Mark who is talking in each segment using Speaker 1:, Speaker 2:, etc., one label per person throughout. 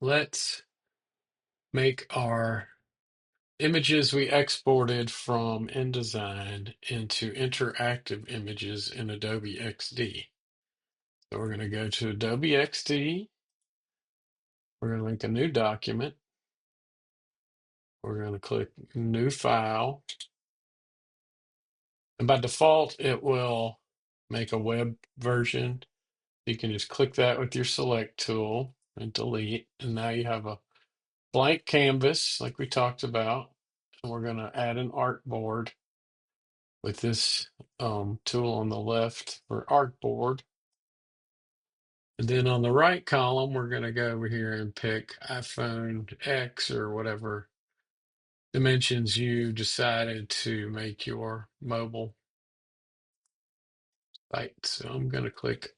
Speaker 1: let's make our images we exported from InDesign into interactive images in Adobe XD. So we're going to go to Adobe XD. We're going to link a new document. We're going to click New File. And by default, it will make a web version. You can just click that with your select tool and delete. And now you have a blank canvas like we talked about. And we're going to add an artboard with this tool on the left for artboard. And then on the right column, we're going to go over here and pick iPhone X or whatever dimensions you decided to make your mobile site. So I'm going to click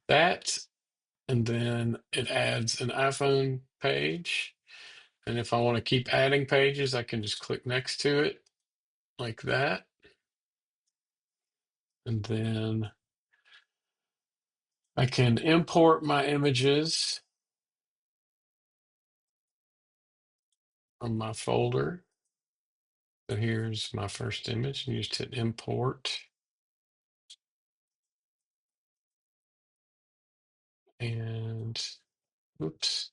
Speaker 1: that, and then it adds an iPhone page. And if I want to keep adding pages, I can just click next to it like that. And then I can import my images from my folder. So here's my first image. You just hit import. And oops.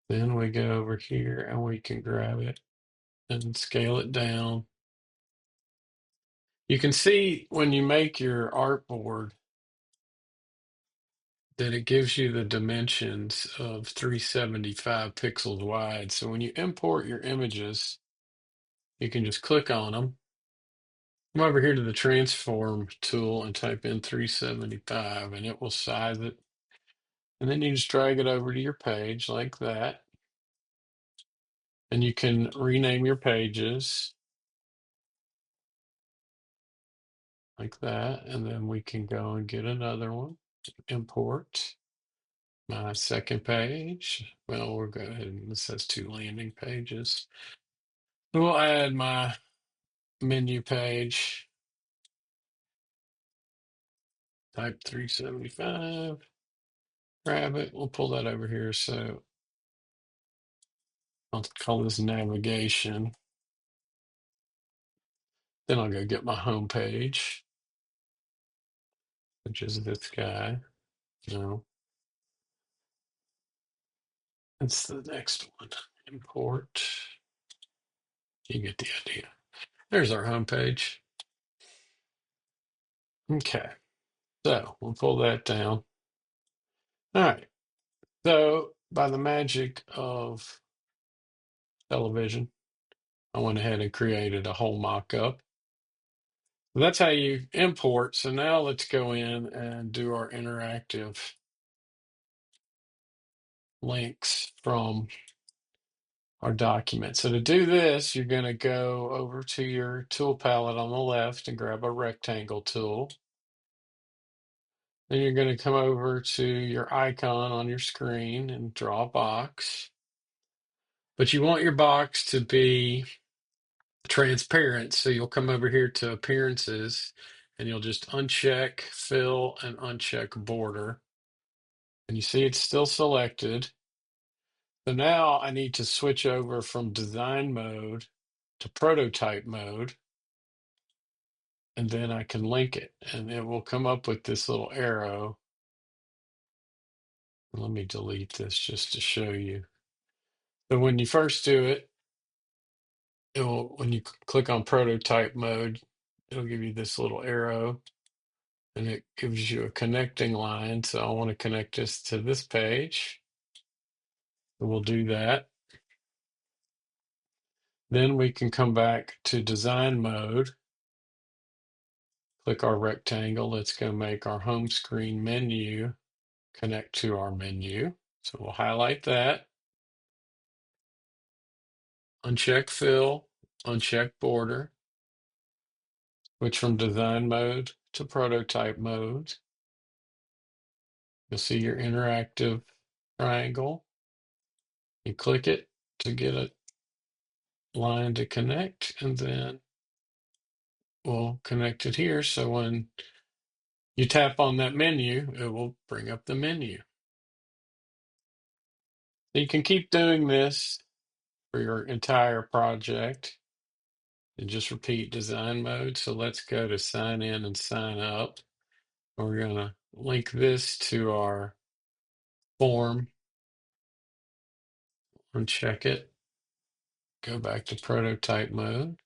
Speaker 1: Then we go over here and we can grab it and scale it down. You can see when you make your artboard that it gives you the dimensions of 375 pixels wide. So when you import your images, you can just click on them. Come over here to the transform tool and type in 375 and it will size it. And then you just drag it over to your page like that. And you can rename your pages like that. And then we can go and get another one. Import my second page. Well, we'll go ahead and this has 2 landing pages. We'll add my menu page. Type 375. Grab it. We'll pull that over here. So I'll call this navigation. Then I'll go get my home page, which is this guy. No, it's the next one. Import. You get the idea. There's our home page. Okay, so we'll pull that down. All right. So by the magic of television, I went ahead and created a whole mock-up. That's how you import. So now let's go in and do our interactive links from our document. So to do this, you're going to go over to your tool palette on the left and grab a rectangle tool. Then you're going to come over to your icon on your screen and draw a box. But you want your box to be transparent. So you'll come over here to appearances and you'll just uncheck fill and uncheck border. And you see it's still selected. So now I need to switch over from design mode to prototype mode. And then I can link it and it will come up with this little arrow. Let me delete this just to show you. So when you first do it, when you click on prototype mode, it'll give you this little arrow and it gives you a connecting line. So I want to connect this to this page. So we'll do that. Then we can come back to design mode. Click our rectangle. Let's go make our home screen menu connect to our menu. So we'll highlight that. Uncheck fill, uncheck border, switch from design mode to prototype mode. You'll see your interactive triangle. You click it to get a line to connect, and then we'll connect it here. So when you tap on that menu, it will bring up the menu. You can keep doing this for your entire project and just repeat design mode. So let's go to sign in and sign up. We're going to link this to our form, uncheck it, go back to prototype mode.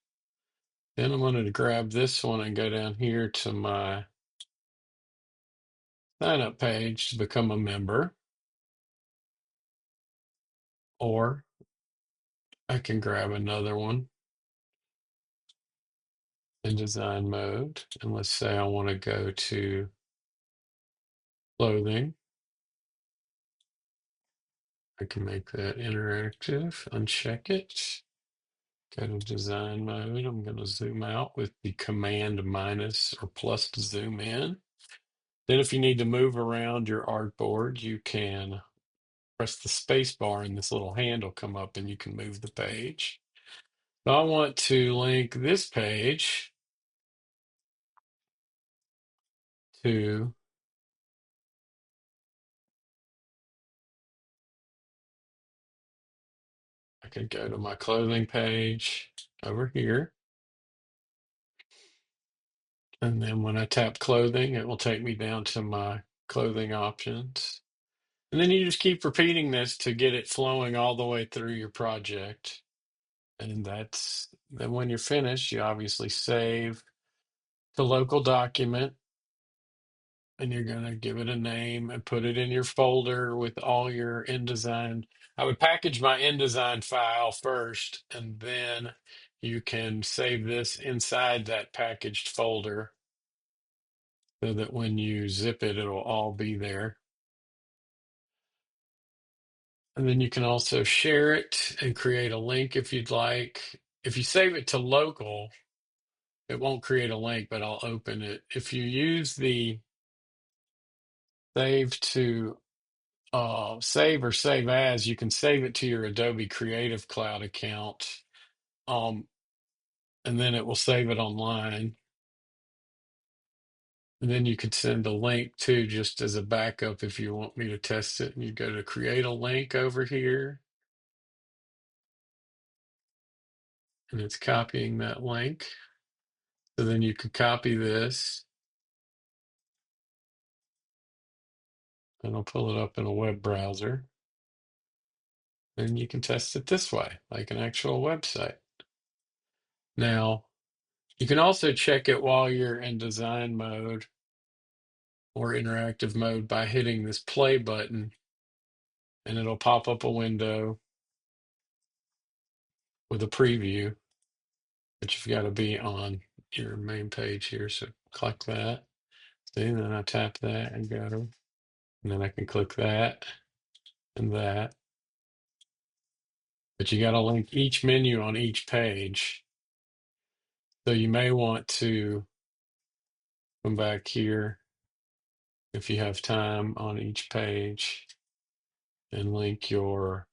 Speaker 1: Then I'm going to grab this one and go down here to my sign up page to become a member. Or I can grab another one in design mode. And let's say I want to go to clothing. I can make that interactive, uncheck it, go to design mode. I'm going to zoom out with the command minus or plus to zoom in. Then if you need to move around your artboard, you can press the space bar and this little hand will come up and you can move the page. So I want to link this page to I could go to my clothing page over here. And then when I tap clothing, it will take me down to my clothing options. And then you just keep repeating this to get it flowing all the way through your project. And then when you're finished, you obviously save the local document and you're going to give it a name and put it in your folder with all your InDesign. I would package my InDesign file first, and then you can save this inside that packaged folder so that when you zip it, it'll all be there. And then you can also share it and create a link if you'd like. If you save it to local, it won't create a link, but I'll open it. If you use the save to save or save as, you can save it to your Adobe Creative Cloud account, and then it will save it online. And then you could send a link too, just as a backup if you want me to test it. And you go to create a link over here, and it's copying that link. So then you could copy this, and I'll pull it up in a web browser. And you can test it this way, like an actual website. Now, you can also check it while you're in design mode or interactive mode by hitting this play button, and it'll pop up a window with a preview, but you've got to be on your main page here. So click that. See, then I tap that and go to, and then I can click that and that. But you got to link each menu on each page. So you may want to come back here if you have time on each page and link your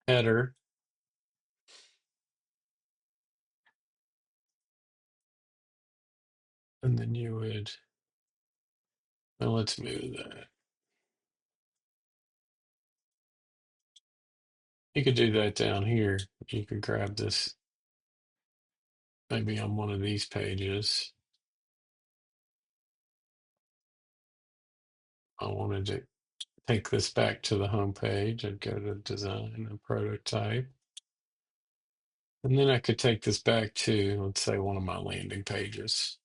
Speaker 1: header. And then you would, well, let's move that. You could do that down here. You could grab this, maybe on one of these pages. I wanted to take this back to the home page. I'd go to design and prototype. And then I could take this back to, let's say, one of my landing pages.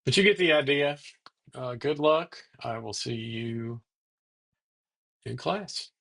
Speaker 1: But you get the idea. Good luck. I will see you in class.